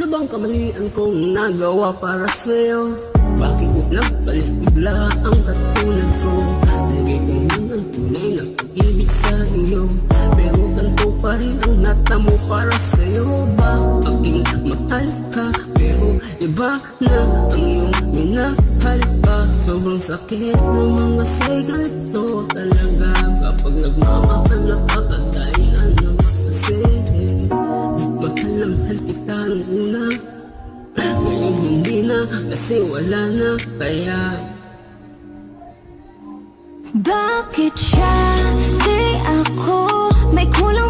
bang kamalian kong nagawa para sa'yo? Bakit nagbalik bigla ang katulad ko? Nagay ko man ang tunay na pag-ibig sa iyo, pero ganito pa rin ang natamo para sa'yo. Aking mahal ka, pero iba na ang iyong minahal pa. Sobrang sakit ng mga say ganito talaga. Kapag nagmamahal na pagkatayan naman kasi mahal na mahal kita nung una, ngayon hindi na kasi wala na. Kaya bakit siya, di ako? May kulang